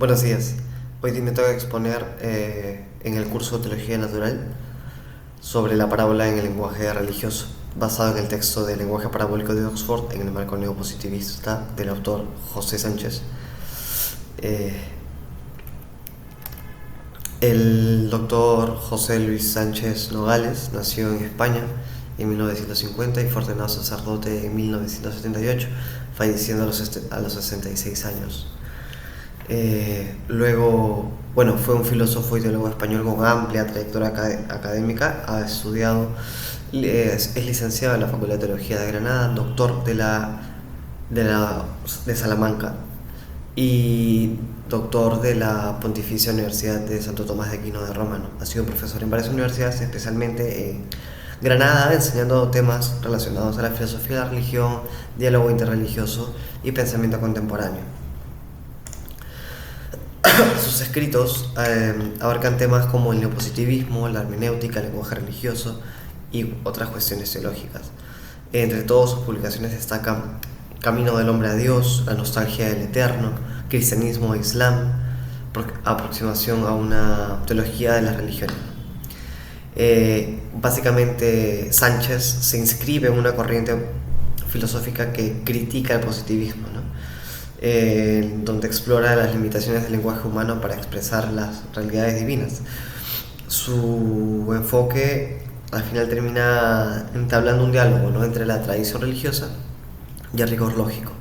Buenos días. Hoy me toca exponer en el curso de Teología Natural sobre la parábola en el lenguaje religioso, basado en el texto del lenguaje parabólico de Oxford en el marco neopositivista del autor José Sánchez. El doctor José Luis Sánchez Nogales nació en España en 1950 y fue ordenado sacerdote en 1978, falleciendo a los 66 años. Luego, fue un filósofo y teólogo español con amplia trayectoria académica. Ha estudiado, es licenciado en la Facultad de Teología de Granada, doctor de Salamanca y doctor de la Pontificia Universidad de Santo Tomás de Aquino de Roma, ¿no? Ha sido profesor en varias universidades, especialmente en Granada, enseñando temas relacionados a la filosofía de la religión, diálogo interreligioso y pensamiento contemporáneo. Sus escritos abarcan temas como el neopositivismo, la hermenéutica, el lenguaje religioso y otras cuestiones teológicas. Entre todas sus publicaciones destacan Camino del hombre a Dios, La nostalgia del eterno, Cristianismo e Islam, aproximación a una teología de las religiones. Básicamente Sánchez se inscribe en una corriente filosófica que critica el positivismo, ¿no? Donde explora las limitaciones del lenguaje humano para expresar las realidades divinas. Su enfoque al final termina entablando un diálogo, ¿no?, entre la tradición religiosa y el rigor lógico.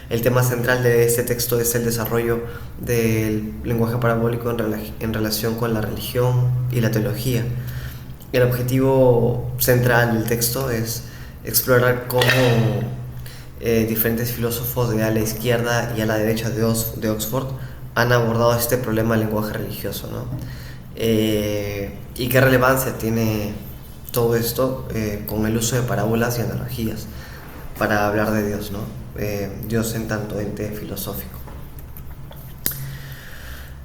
El tema central de este texto es el desarrollo del lenguaje parabólico en relación con la religión y la teología. El objetivo central del texto es explorar cómo diferentes filósofos de a la izquierda y a la derecha de Oxford han abordado este problema del lenguaje religioso, ¿no? Y qué relevancia tiene todo esto con el uso de parábolas y analogías para hablar de Dios, ¿no? Dios en tanto ente filosófico.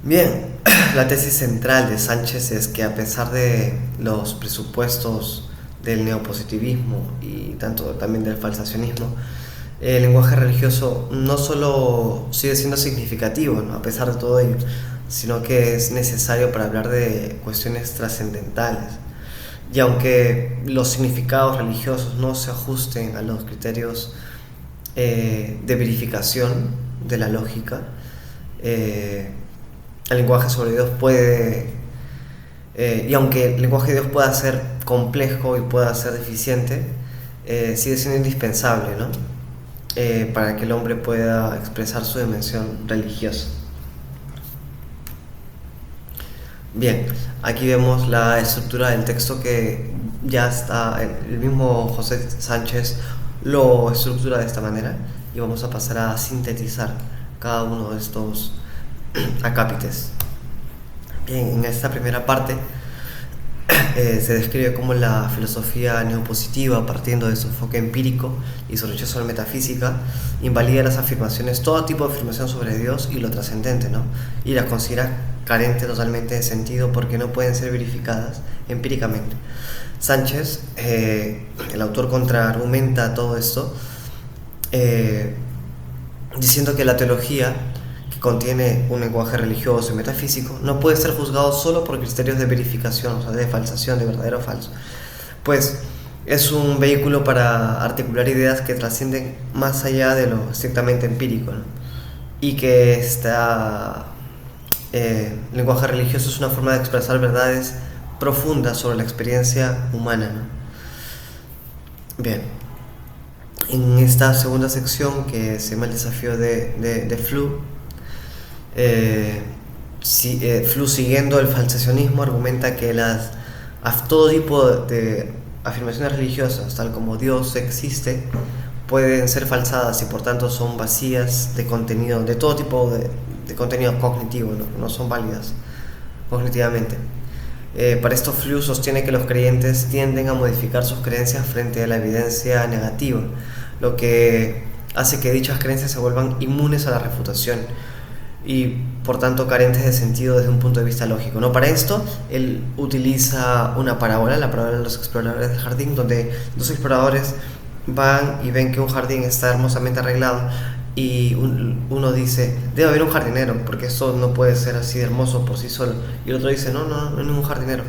Bien, la tesis central de Sánchez es que a pesar de los presupuestos del neopositivismo y también del falsacionismo, el lenguaje religioso no solo sigue siendo significativo, ¿no?, a pesar de todo ello, sino que es necesario para hablar de cuestiones trascendentales. Y aunque los significados religiosos no se ajusten a los criterios de verificación de la lógica, el lenguaje sobre Dios y aunque el lenguaje de Dios pueda ser complejo y pueda ser deficiente, sigue siendo indispensable, ¿no?, para que el hombre pueda expresar su dimensión religiosa. Bien, aquí vemos la estructura del texto que ya está, el mismo José Sánchez lo estructura de esta manera, y vamos a pasar a sintetizar cada uno de estos acápites. Bien, en esta primera parte se describe cómo la filosofía neopositiva, partiendo de su enfoque empírico y su rechazo a la metafísica, invalida las afirmaciones, todo tipo de afirmación sobre Dios y lo trascendente, ¿no?, y las considera carentes totalmente de sentido porque no pueden ser verificadas empíricamente. Sánchez, el autor, contraargumenta todo esto diciendo que la teología, que contiene un lenguaje religioso y metafísico, no puede ser juzgado solo por criterios de verificación, o sea, de falsación, de verdadero o falso, pues es un vehículo para articular ideas que trascienden más allá de lo estrictamente empírico, ¿no?, y que el lenguaje religioso es una forma de expresar verdades profundas sobre la experiencia humana, ¿no? Bien, en esta segunda sección, que se llama el desafío de Flu, Flu, siguiendo el falsacionismo, argumenta que todo tipo de afirmaciones religiosas, tal como Dios existe, pueden ser falsadas y por tanto son vacías de contenido, de todo tipo de contenido cognitivo, no son válidas cognitivamente. Para esto, Flu sostiene que los creyentes tienden a modificar sus creencias frente a la evidencia negativa, lo que hace que dichas creencias se vuelvan inmunes a la refutación y por tanto carentes de sentido desde un punto de vista lógico, ¿no? Para esto él utiliza una parábola, la parábola de los exploradores del jardín, donde dos exploradores van y ven que un jardín está hermosamente arreglado y uno dice, debe haber un jardinero, porque eso no puede ser así de hermoso por sí solo. Y el otro dice, no, no, no hay ningún jardinero.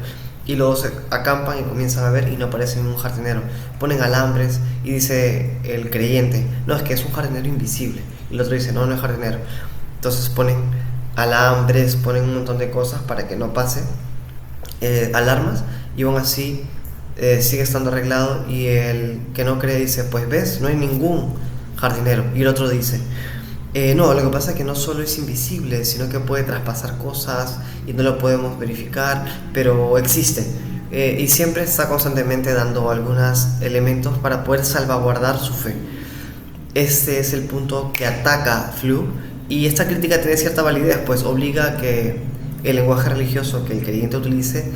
Y luego se acampan y comienzan a ver y no aparece ningún jardinero. Ponen alambres y dice el creyente, no, es que es un jardinero invisible. Y el otro dice, no, no es jardinero. Entonces ponen alambres, ponen un montón de cosas para que no pase, alarmas, y aún así sigue estando arreglado. Y el que no cree dice, pues ves, no hay ningún jardinero. Y el otro dice, no, lo que pasa es que no solo es invisible, sino que puede traspasar cosas y no lo podemos verificar, pero existe. Y siempre está constantemente dando algunos elementos para poder salvaguardar su fe. Este es el punto que ataca Flu, y esta crítica tiene cierta validez, pues obliga a que el lenguaje religioso que el creyente utilice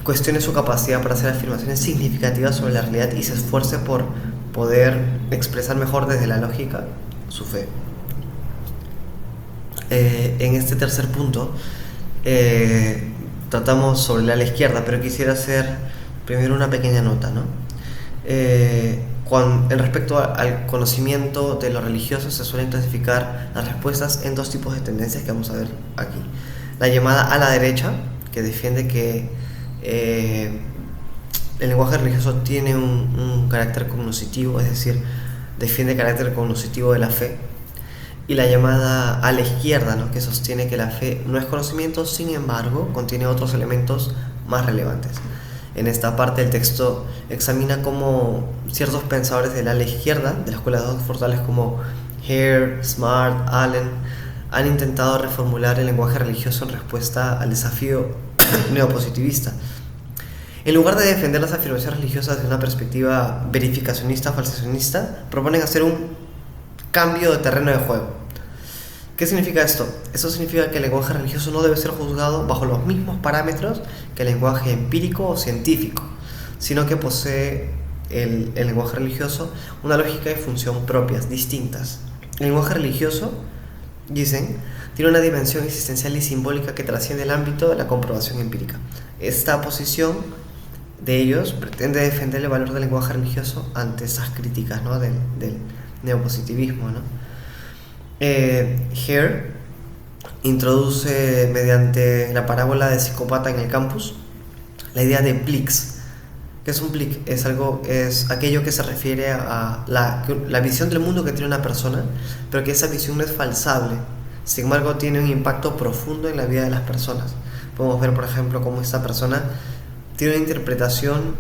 cuestione su capacidad para hacer afirmaciones significativas sobre la realidad y se esfuerce por poder expresar mejor desde la lógica su fe. En este tercer punto tratamos sobre el ala izquierda, pero quisiera hacer primero una pequeña nota, ¿no? En respecto al conocimiento de lo religioso, se suelen clasificar las respuestas en dos tipos de tendencias que vamos a ver aquí. La llamada ala derecha, que defiende que el lenguaje religioso tiene un carácter cognoscitivo, es decir, defiende el carácter cognoscitivo de la fe. Y la llamada ala izquierda, ¿no?, que sostiene que la fe no es conocimiento, sin embargo, contiene otros elementos más relevantes. En esta parte el texto examina cómo ciertos pensadores del ala izquierda, de la escuela de Oxford, tales como Hare, Smart, Allen, han intentado reformular el lenguaje religioso en respuesta al desafío neopositivista. En lugar de defender las afirmaciones religiosas desde una perspectiva verificacionista o falsacionista, proponen hacer un cambio de terreno de juego. ¿Qué significa esto? Esto significa que el lenguaje religioso no debe ser juzgado bajo los mismos parámetros que el lenguaje empírico o científico, sino que posee el lenguaje religioso una lógica y función propias, distintas. El lenguaje religioso, dicen, tiene una dimensión existencial y simbólica que trasciende el ámbito de la comprobación empírica. Esta posición de ellos pretende defender el valor del lenguaje religioso ante esas críticas, ¿no?, del neopositivismo, ¿no? Hare introduce mediante la parábola del psicópata en el campus la idea de plics. ¿Qué es un plic? Es aquello que se refiere a la visión del mundo que tiene una persona, pero que esa visión no es falsable, sin embargo tiene un impacto profundo en la vida de las personas. Podemos ver, por ejemplo, cómo esta persona tiene una interpretación,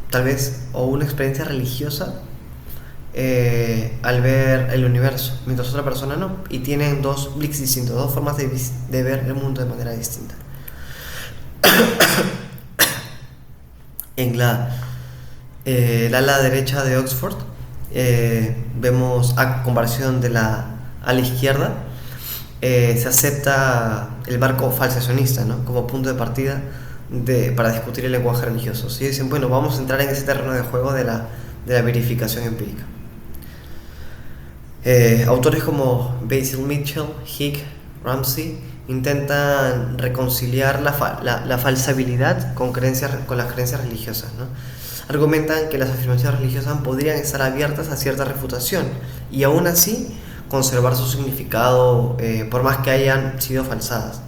tal vez, o una experiencia religiosa al ver el universo, mientras otra persona no, y tienen dos blics distintos, dos formas de ver el mundo de manera distinta. En la ala derecha de Oxford vemos, a comparación de la ala izquierda, se acepta el marco falsacionista, ¿no?, como punto de partida para discutir el lenguaje religioso. Si dicen, bueno, vamos a entrar en ese terreno de juego de la verificación empírica. Autores como Basil Mitchell, Hick, Ramsey intentan reconciliar la falsabilidad con las creencias religiosas, ¿no? Argumentan que las afirmaciones religiosas podrían estar abiertas a cierta refutación y aún así conservar su significado, por más que hayan sido falsadas.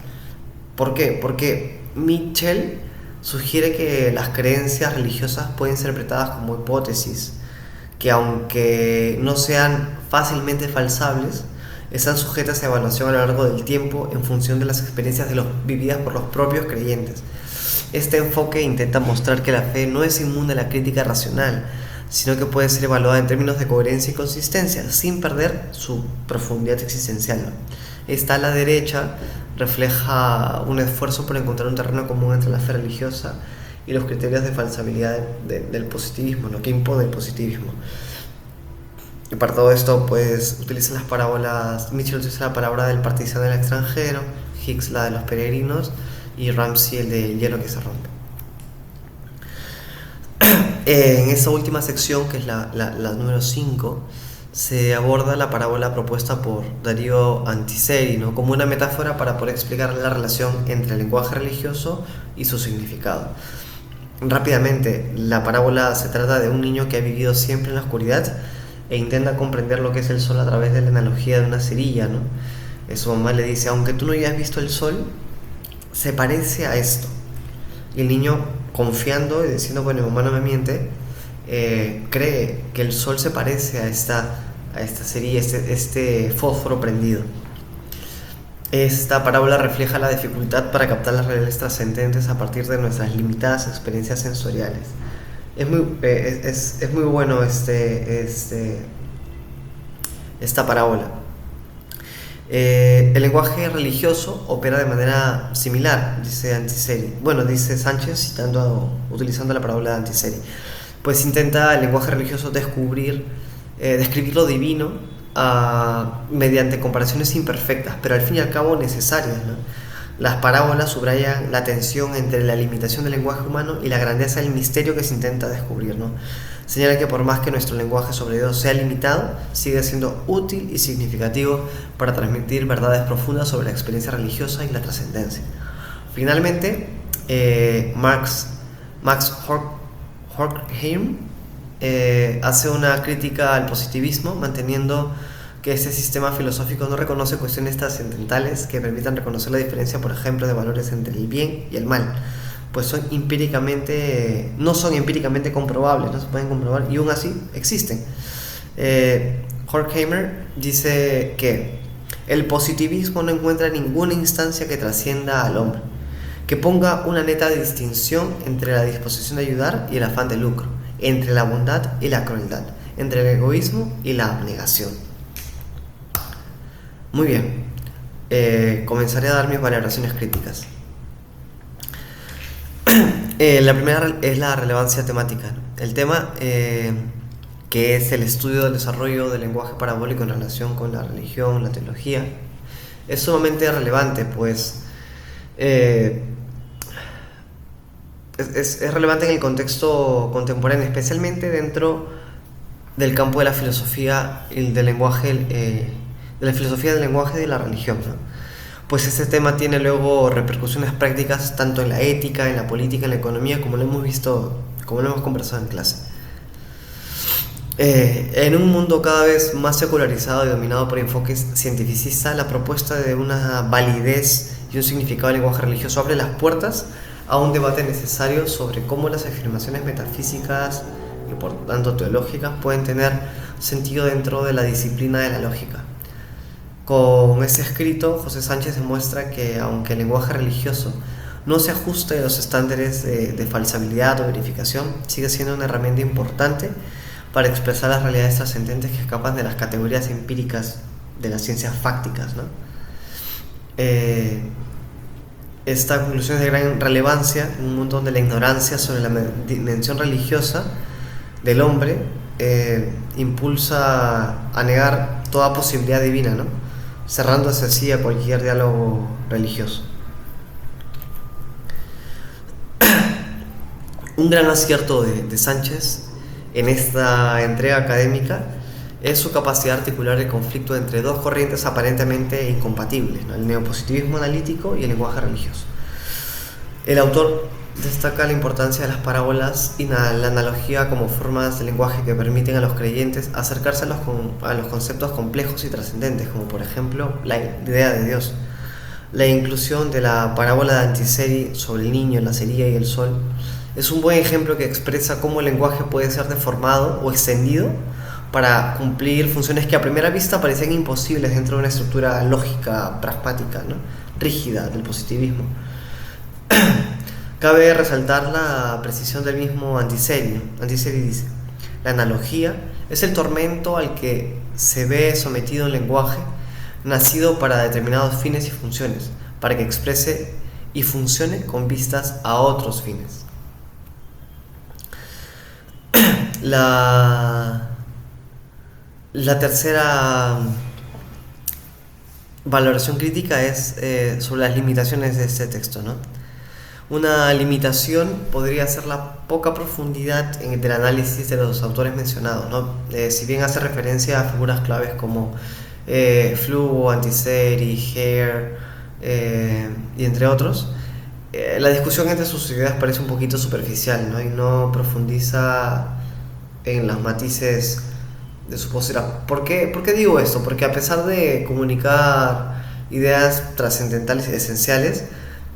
¿Por qué? Porque Mitchell sugiere que las creencias religiosas pueden ser interpretadas como hipótesis, que aunque no sean fácilmente falsables, están sujetas a evaluación a lo largo del tiempo en función de las experiencias vividas por los propios creyentes. Este enfoque intenta mostrar que la fe no es inmune a la crítica racional, sino que puede ser evaluada en términos de coherencia y consistencia, sin perder su profundidad existencial. Esta a la derecha refleja un esfuerzo por encontrar un terreno común entre la fe religiosa y los criterios de falsabilidad del positivismo, lo que impone el positivismo. Y para todo esto, pues, utilizan las parábolas. Mitchell utiliza la palabra del partición del extranjero, Hicks la de los peregrinos y Ramsey el del hielo que se rompe. En esta última sección, que es la número 5, se aborda la parábola propuesta por Darío Antiseri, ¿no?, como una metáfora para poder explicar la relación entre el lenguaje religioso y su significado. Rápidamente, la parábola se trata de un niño que ha vivido siempre en la oscuridad e intenta comprender lo que es el sol a través de la analogía de una cerilla, ¿no? Su mamá le dice, aunque tú no hayas visto el sol, se parece a esto. Y el niño, confiando y diciendo, bueno, mi mamá no me miente, cree que el sol se parece a esta cerilla, este fósforo prendido. Esta parábola refleja la dificultad para captar las realidades trascendentes a partir de nuestras limitadas experiencias sensoriales. Es muy bueno esta parábola. El lenguaje religioso opera de manera similar, dice Antiseri. Bueno, dice Sánchez utilizando la parábola de Antiseri. Pues intenta el lenguaje religioso describir lo divino mediante comparaciones imperfectas, pero al fin y al cabo necesarias, ¿no? Las parábolas subrayan la tensión entre la limitación del lenguaje humano y la grandeza del misterio que se intenta descubrir, ¿no? Señala que por más que nuestro lenguaje sobre Dios sea limitado, sigue siendo útil y significativo para transmitir verdades profundas sobre la experiencia religiosa y la trascendencia. Finalmente, Max Horkheim hace una crítica al positivismo, manteniendo que este sistema filosófico no reconoce cuestiones trascendentales que permitan reconocer la diferencia, por ejemplo, de valores entre el bien y el mal, pues no son empíricamente comprobables, no se pueden comprobar y aún así existen. Horkheimer dice que el positivismo no encuentra ninguna instancia que trascienda al hombre, que ponga una neta distinción entre la disposición de ayudar y el afán de lucro, entre la bondad y la crueldad, entre el egoísmo y la abnegación. Muy bien, comenzaré a dar mis valoraciones críticas. La primera es la relevancia temática, ¿no? El tema, que es el estudio del desarrollo del lenguaje parabólico en relación con la religión, la teología, es sumamente relevante, pues es relevante en el contexto contemporáneo, especialmente dentro del campo de la filosofía y del lenguaje, de la filosofía del lenguaje y de la religión, ¿no? Pues este tema tiene luego repercusiones prácticas tanto en la ética, en la política, en la economía, como lo hemos visto, como lo hemos conversado en clase. En un mundo cada vez más secularizado y dominado por enfoques cientificistas, la propuesta de una validez y un significado del lenguaje religioso abre las puertas a un debate necesario sobre cómo las afirmaciones metafísicas y por tanto teológicas pueden tener sentido dentro de la disciplina de la lógica. Con ese escrito, José Sánchez demuestra que aunque el lenguaje religioso no se ajuste a los estándares de falsabilidad o verificación, sigue siendo una herramienta importante para expresar las realidades trascendentes que escapan de las categorías empíricas de las ciencias fácticas, ¿no? Esta conclusión es de gran relevancia en un mundo donde la ignorancia sobre la dimensión religiosa del hombre impulsa a negar toda posibilidad divina, ¿no? Cerrándose así a cualquier diálogo religioso. Un gran acierto de Sánchez en esta entrega académica es su capacidad de articular el conflicto entre dos corrientes aparentemente incompatibles, ¿no? El neopositivismo analítico y el lenguaje religioso. El autor destaca la importancia de las parábolas y la analogía como formas de lenguaje que permiten a los creyentes acercarse a los conceptos complejos y trascendentes, como por ejemplo la idea de Dios. La inclusión de la parábola de Antiseri sobre el niño, la cerilla y el sol es un buen ejemplo que expresa cómo el lenguaje puede ser deformado o extendido para cumplir funciones que a primera vista parecían imposibles dentro de una estructura lógica, pragmática, ¿no? Rígida del positivismo. Cabe resaltar la precisión del mismo Antiseri. Antiseri dice: la analogía es el tormento al que se ve sometido el lenguaje, nacido para determinados fines y funciones, para que exprese y funcione con vistas a otros fines. La tercera valoración crítica es sobre las limitaciones de este texto, ¿no? Una limitación podría ser la poca profundidad del análisis de los autores mencionados, ¿no? Si bien hace referencia a figuras claves como Fluo, Antiseri, Hare y entre otros, la discusión entre sus ideas parece un poquito superficial, ¿no? Y no profundiza en los matices de su postura. ¿Por qué digo esto? Porque a pesar de comunicar ideas trascendentales y esenciales,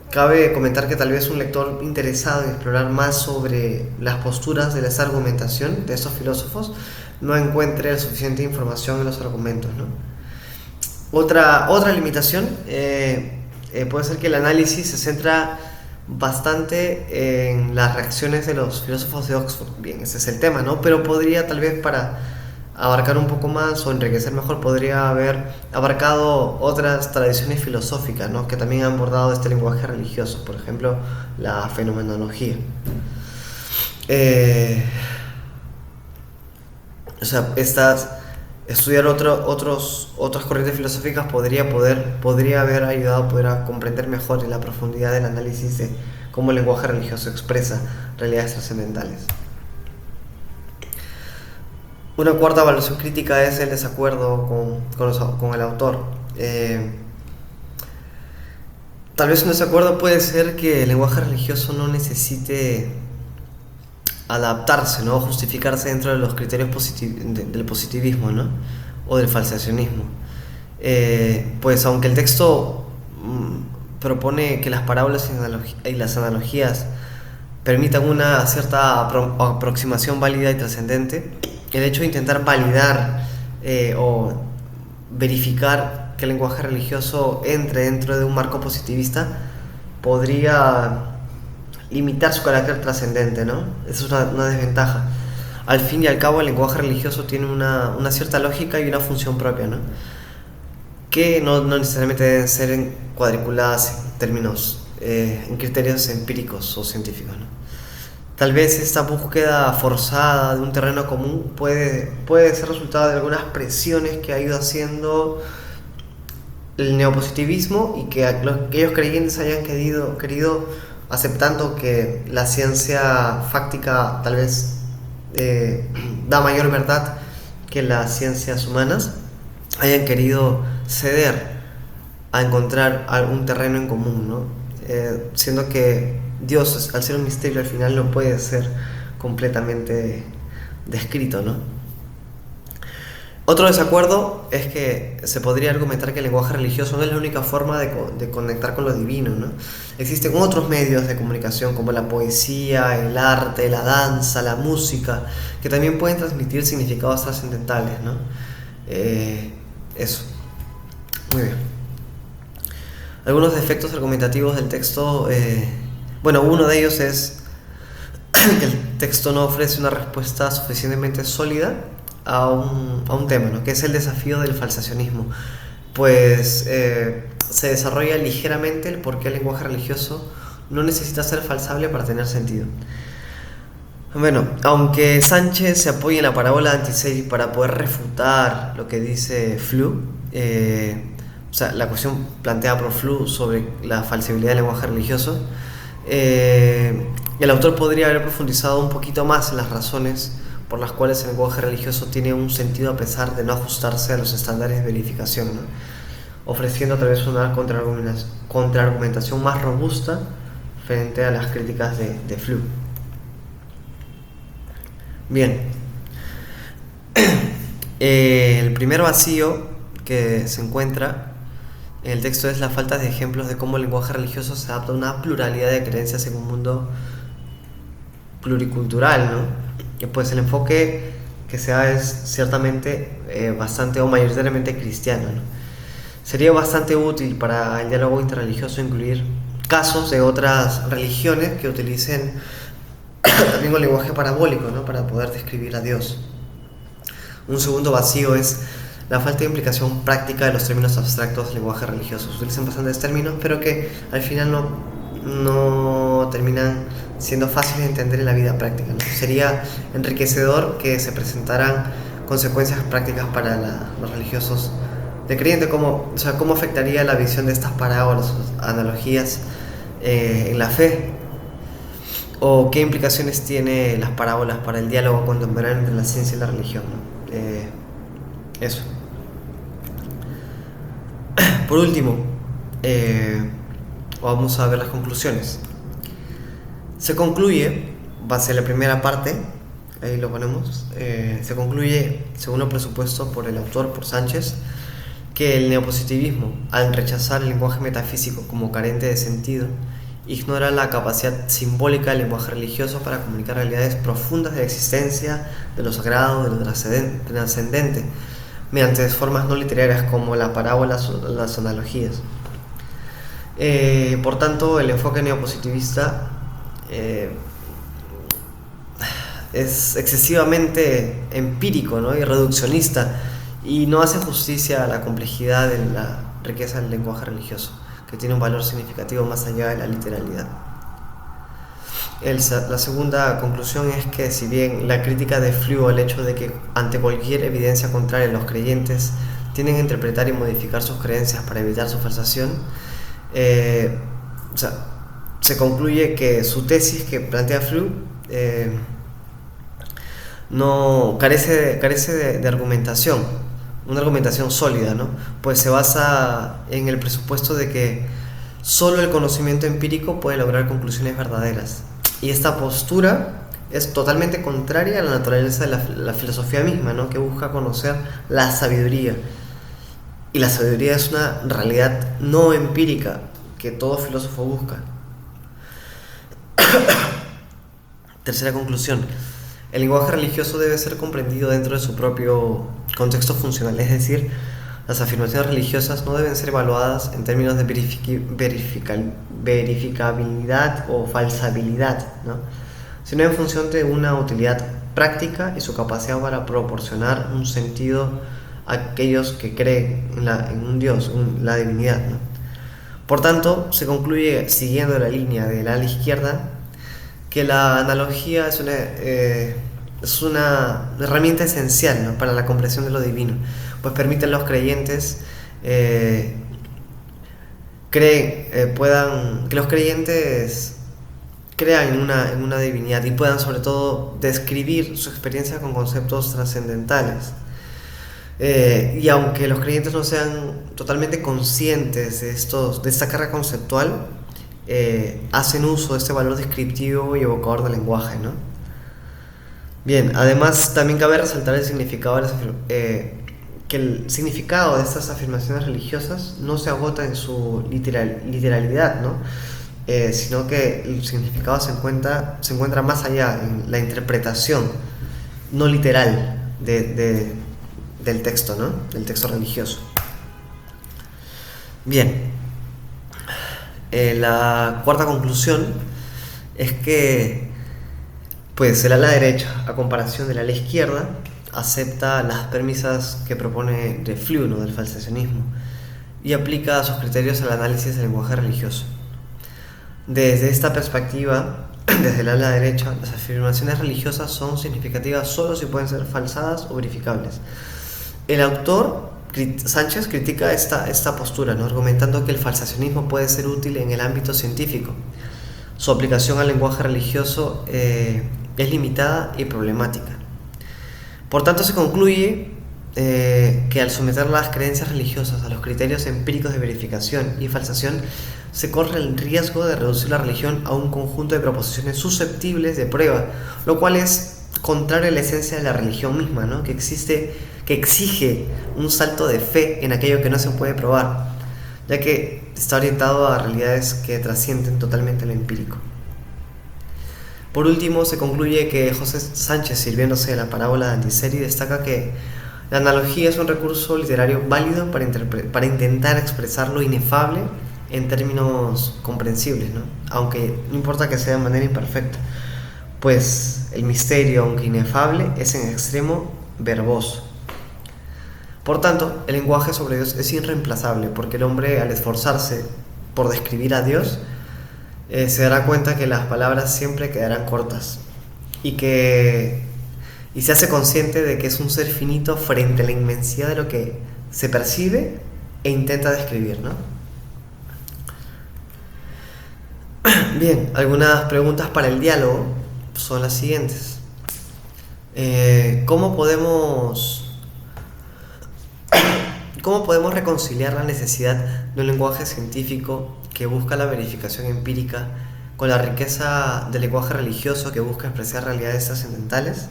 cabe comentar que tal vez un lector interesado en explorar más sobre las posturas de esa argumentación de estos filósofos no encuentre la suficiente información en los argumentos, ¿no? Otra limitación puede ser que el análisis se centra bastante en las reacciones de los filósofos de Oxford. Bien, ese es el tema, ¿no? Pero podría, tal vez, para abarcar un poco más o enriquecer mejor, podría haber abarcado otras tradiciones filosóficas, ¿no? Que también han abordado este lenguaje religioso, por ejemplo, la fenomenología. O sea, estudiar otras corrientes filosóficas podría haber ayudado a poder comprender mejor en la profundidad del análisis de cómo el lenguaje religioso expresa realidades trascendentales. Una cuarta evaluación crítica es el desacuerdo con el autor. Tal vez un desacuerdo puede ser que el lenguaje religioso no necesite adaptarse, ¿no? Justificarse dentro de los criterios del positivismo, ¿no? O del falsacionismo. Pues aunque el texto propone que las parábolas y las analogías permitan una cierta aproximación válida y trascendente, el hecho de intentar validar o verificar que el lenguaje religioso entre dentro de un marco positivista podría limitar su carácter trascendente, ¿no? Eso es una desventaja. Al fin y al cabo, el lenguaje religioso tiene una cierta lógica y una función propia, ¿no? Que no necesariamente deben ser cuadriculadas en términos, en criterios empíricos o científicos, ¿no? Tal vez esta búsqueda forzada de un terreno común puede ser resultado de algunas presiones que ha ido haciendo el neopositivismo y que aquellos creyentes hayan querido aceptando que la ciencia fáctica tal vez da mayor verdad que las ciencias humanas, hayan querido ceder a encontrar algún terreno en común, ¿no? Siendo que Dios, al ser un misterio, al final no puede ser completamente descrito, ¿no? Otro desacuerdo es que se podría argumentar que el lenguaje religioso no es la única forma de conectar con lo divino, ¿no? Existen otros medios de comunicación como la poesía, el arte, la danza, la música, que también pueden transmitir significados trascendentales, ¿no? Eso. Muy bien. Algunos defectos argumentativos del texto. Bueno, uno de ellos es que el texto no ofrece una respuesta suficientemente sólida a un tema, ¿no? Que es el desafío del falsacionismo. Pues se desarrolla ligeramente el por qué el lenguaje religioso no necesita ser falsable para tener sentido. Bueno, aunque Sánchez se apoya en la parábola de Antiseri para poder refutar lo que dice Flu, o sea, la cuestión planteada por Flu sobre la falsibilidad del lenguaje religioso, el autor podría haber profundizado un poquito más en las razones por las cuales el lenguaje religioso tiene un sentido a pesar de no ajustarse a los estándares de verificación, ¿no? Ofreciendo tal vez una contraargumentación más robusta frente a las críticas de Flu. Bien, el primer vacío que se encuentra en el texto es la falta de ejemplos de cómo el lenguaje religioso se adapta a una pluralidad de creencias en un mundo pluricultural, ¿no? Que pues el enfoque que se da es ciertamente bastante o mayoritariamente cristiano, ¿no? Sería bastante útil para el diálogo interreligioso incluir casos de otras religiones que utilicen también un lenguaje parabólico, ¿no? Para poder describir a Dios. Un segundo vacío es la falta de implicación práctica de los términos abstractos del lenguaje religioso. Se utilizan bastantes términos, pero que al final no terminan siendo fáciles de entender en la vida práctica, ¿no? Sería enriquecedor que se presentaran consecuencias prácticas para los religiosos de creyente, cómo afectaría la visión de estas parábolas, analogías en la fe, o qué implicaciones tiene las parábolas para el diálogo contemporáneo entre la ciencia y la religión, ¿no? Eso. Por último, vamos a ver las conclusiones. Se concluye, base a la primera parte, ahí lo ponemos. Se concluye, según lo presupuesto por el autor, por Sánchez, que el neopositivismo, al rechazar el lenguaje metafísico como carente de sentido, ignora la capacidad simbólica del lenguaje religioso para comunicar realidades profundas de la existencia, de lo sagrado, de lo trascendente, mediante formas no literarias como la parábola o las analogías. Por tanto, el enfoque neopositivista es excesivamente empírico, ¿no? Y reduccionista, y no hace justicia a la complejidad de la riqueza del lenguaje religioso, que tiene un valor significativo más allá de la literalidad. La segunda conclusión es que, si bien la crítica de Fliu al hecho de que ante cualquier evidencia contraria los creyentes tienen que interpretar y modificar sus creencias para evitar su falsación, se concluye que su tesis que plantea Fliu no carece de argumentación, una argumentación sólida, ¿no? Pues se basa en el presupuesto de que solo el conocimiento empírico puede lograr conclusiones verdaderas, y esta postura es totalmente contraria a la naturaleza de la filosofía misma, ¿no? Que busca conocer la sabiduría, y la sabiduría es una realidad no empírica que todo filósofo busca. Tercera conclusión: el lenguaje religioso debe ser comprendido dentro de su propio contexto funcional, es decir, las afirmaciones religiosas no deben ser evaluadas en términos de verificabilidad o falsabilidad, ¿no? Sino en función de una utilidad práctica y su capacidad para proporcionar un sentido a aquellos que creen en un Dios, en la divinidad, ¿no? Por tanto, se concluye, siguiendo la línea del ala izquierda, que la analogía es una herramienta esencial, ¿no? Para la comprensión de lo divino, pues permite a los creyentes que los creyentes crean en una divinidad y puedan sobre todo describir su experiencia con conceptos trascendentales. Y aunque los creyentes no sean totalmente conscientes de esta carga conceptual, hacen uso de este valor descriptivo y evocador del lenguaje, ¿no? Bien, además también cabe resaltar que el significado de estas afirmaciones religiosas no se agota en su literalidad, ¿no? Sino que el significado se encuentra más allá, en la interpretación no literal del texto, ¿no? Del texto religioso. Bien, la cuarta conclusión es que, pues, el ala derecha, a comparación del ala izquierda, acepta las premisas que propone de Fliu, ¿no? Del falsacionismo, y aplica sus criterios al análisis del lenguaje religioso. Desde esta perspectiva, desde el ala derecha, las afirmaciones religiosas son significativas solo si pueden ser falsadas o verificables. El autor Sánchez critica esta postura, ¿no? Argumentando que el falsacionismo puede ser útil en el ámbito científico. Su aplicación al lenguaje religioso es limitada y problemática. Por tanto, se concluye que al someter las creencias religiosas a los criterios empíricos de verificación y falsación, se corre el riesgo de reducir la religión a un conjunto de proposiciones susceptibles de prueba, lo cual es contrario a la esencia de la religión misma, ¿no? Que exige un salto de fe en aquello que no se puede probar, ya que está orientado a realidades que trascienden totalmente lo empírico. Por último, se concluye que José Sánchez, sirviéndose de la parábola de Antiseri, destaca que la analogía es un recurso literario válido para intentar expresar lo inefable en términos comprensibles, ¿no? Aunque no importa que sea de manera imperfecta, pues el misterio, aunque inefable, es en extremo verboso. Por tanto, el lenguaje sobre Dios es irreemplazable, porque el hombre, al esforzarse por describir a Dios, se dará cuenta que las palabras siempre quedarán cortas, y se hace consciente de que es un ser finito frente a la inmensidad de lo que se percibe e intenta describir, ¿no? Bien, algunas preguntas para el diálogo son las siguientes. ¿Cómo podemos reconciliar la necesidad de un lenguaje científico que busca la verificación empírica con la riqueza del lenguaje religioso que busca expresar realidades trascendentales?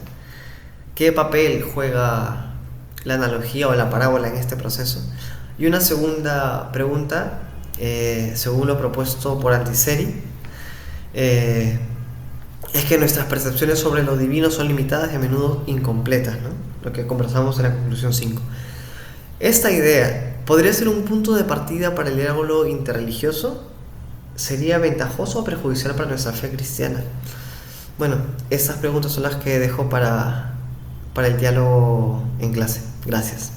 ¿Qué papel juega la analogía o la parábola en este proceso? Y una segunda pregunta, según lo propuesto por Antiseri, eh, es que nuestras percepciones sobre lo divino son limitadas y a menudo incompletas, ¿no? Lo que conversamos en la conclusión 5. Esta idea podría ser un punto de partida para el diálogo interreligioso. ¿Sería ventajoso o perjudicial para nuestra fe cristiana? Bueno, esas preguntas son las que dejo para el diálogo en clase. Gracias.